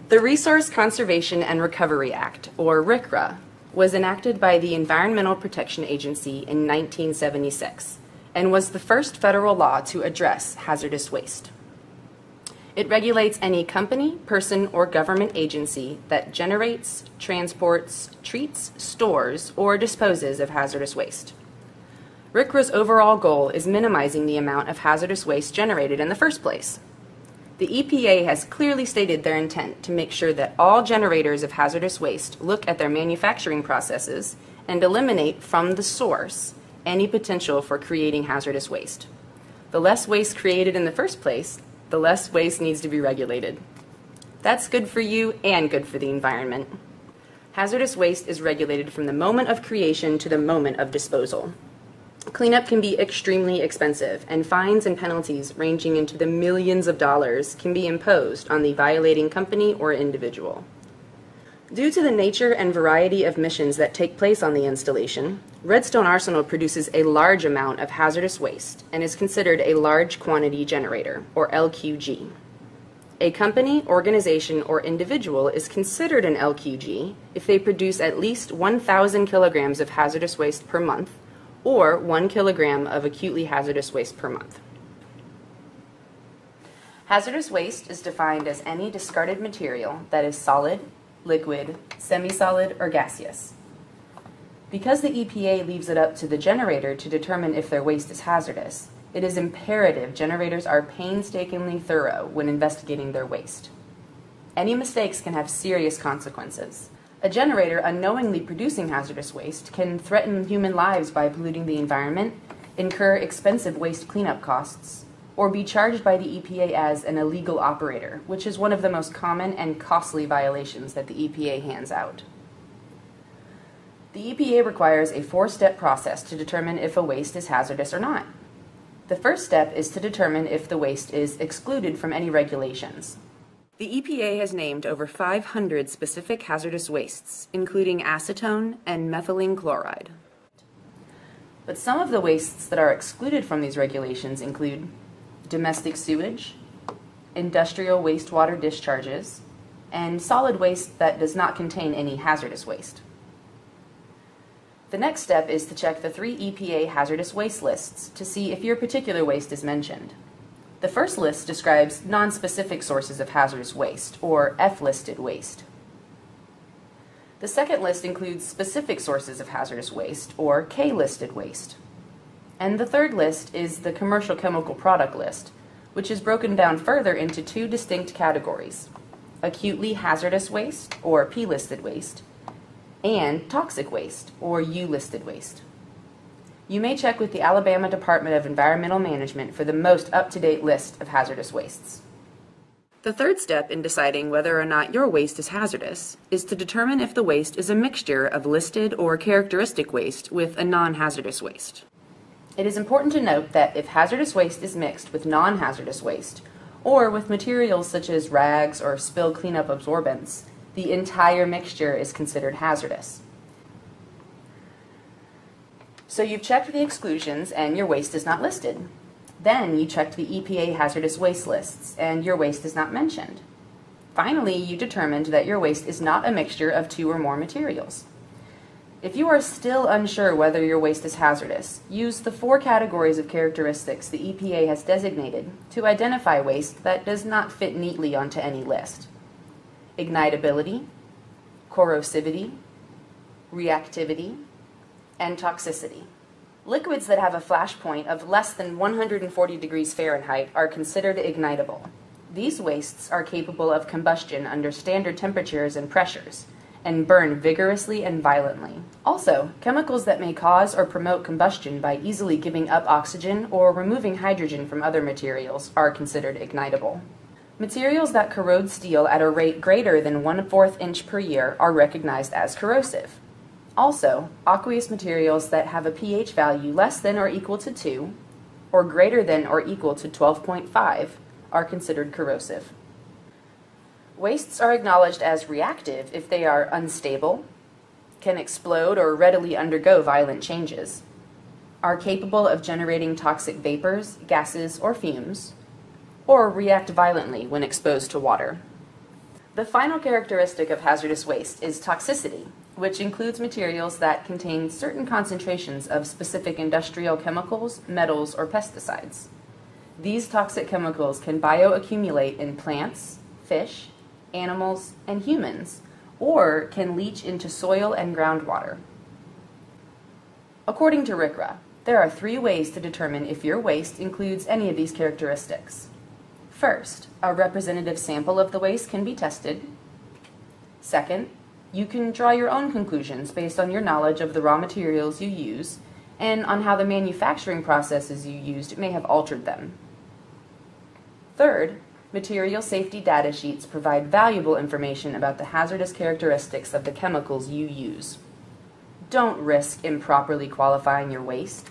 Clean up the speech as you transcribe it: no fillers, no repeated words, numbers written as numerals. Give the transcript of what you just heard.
The Resource Conservation and Recovery Act, or RCRA, was enacted by the Environmental Protection Agency in 1976 and was the first federal law to address hazardous waste. It regulates any company, person, or government agency that generates, transports, treats, stores, or disposes of hazardous waste. RCRA's overall goal is minimizing the amount of hazardous waste generated in the first place. The EPA has clearly stated their intent to make sure that all generators of hazardous waste look at their manufacturing processes and eliminate from the source any potential for creating hazardous waste. The less waste created in the first place, the less waste needs to be regulated. That's good for you and good for the environment. Hazardous waste is regulated from the moment of creation to the moment of disposal. Cleanup can be extremely expensive, and fines and penalties ranging into the millions of dollars can be imposed on the violating company or individual. Due to the nature and variety of missions that take place on the installation, Redstone Arsenal produces a large amount of hazardous waste and is considered a large quantity generator, or LQG. A company, organization, or individual is considered an LQG if they produce at least 1,000 kilograms of hazardous waste per month, or 1 kilogram of acutely hazardous waste per month. Hazardous waste is defined as any discarded material that is solid, liquid, semi-solid, or gaseous. Because the EPA leaves it up to the generator to determine if their waste is hazardous, it is imperative generators are painstakingly thorough when investigating their waste. Any mistakes can have serious consequences. A generator unknowingly producing hazardous waste can threaten human lives by polluting the environment, incur expensive waste cleanup costs, or be charged by the EPA as an illegal operator, which is one of the most common and costly violations that the EPA hands out. The EPA requires a 4-step process to determine if a waste is hazardous or not. The first step is to determine if the waste is excluded from any regulations. The EPA has named over 500 specific hazardous wastes, including acetone and methylene chloride. But some of the wastes that are excluded from these regulations include domestic sewage, industrial wastewater discharges, and solid waste that does not contain any hazardous waste. The next step is to check the 3 EPA hazardous waste lists to see if your particular waste is mentioned. The first list describes non-specific sources of hazardous waste, or F-listed waste. The second list includes specific sources of hazardous waste, or K-listed waste. And the third list is the commercial chemical product list, which is broken down further into 2 distinct categories: acutely hazardous waste, or P-listed waste, and toxic waste, or U-listed waste. You may check with the Alabama Department of Environmental Management for the most up-to-date list of hazardous wastes. The third step in deciding whether or not your waste is hazardous is to determine if the waste is a mixture of listed or characteristic waste with a non-hazardous waste. It is important to note that if hazardous waste is mixed with non-hazardous waste, or with materials such as rags or spill cleanup absorbents, the entire mixture is considered hazardous. So you've checked the exclusions and your waste is not listed. Then you checked the EPA hazardous waste lists and your waste is not mentioned. Finally, you determined that your waste is not a mixture of 2 or more materials. If you are still unsure whether your waste is hazardous, use the 4 categories of characteristics the EPA has designated to identify waste that does not fit neatly onto any list: ignitability, corrosivity, reactivity, and toxicity. Liquids that have a flash point of less than 140 degrees Fahrenheit are considered ignitable. These wastes are capable of combustion under standard temperatures and pressures, and burn vigorously and violently. Also, chemicals that may cause or promote combustion by easily giving up oxygen or removing hydrogen from other materials are considered ignitable. Materials that corrode steel at a rate greater than 1/4 inch per year are recognized as corrosive. Also, aqueous materials that have a pH value less than or equal to 2, or greater than or equal to 12.5, are considered corrosive. Wastes are acknowledged as reactive if they are unstable, can explode or readily undergo violent changes, are capable of generating toxic vapors, gases, or fumes, or react violently when exposed to water. The final characteristic of hazardous waste is toxicity, which includes materials that contain certain concentrations of specific industrial chemicals, metals, or pesticides. These toxic chemicals can bioaccumulate in plants, fish, animals, and humans, or can leach into soil and groundwater. According to RCRA, there are 3 ways to determine if your waste includes any of these characteristics. First, a representative sample of the waste can be tested. Second, you can draw your own conclusions based on your knowledge of the raw materials you use and on how the manufacturing processes you used may have altered them. Third, material safety data sheets provide valuable information about the hazardous characteristics of the chemicals you use. Don't risk improperly qualifying your waste.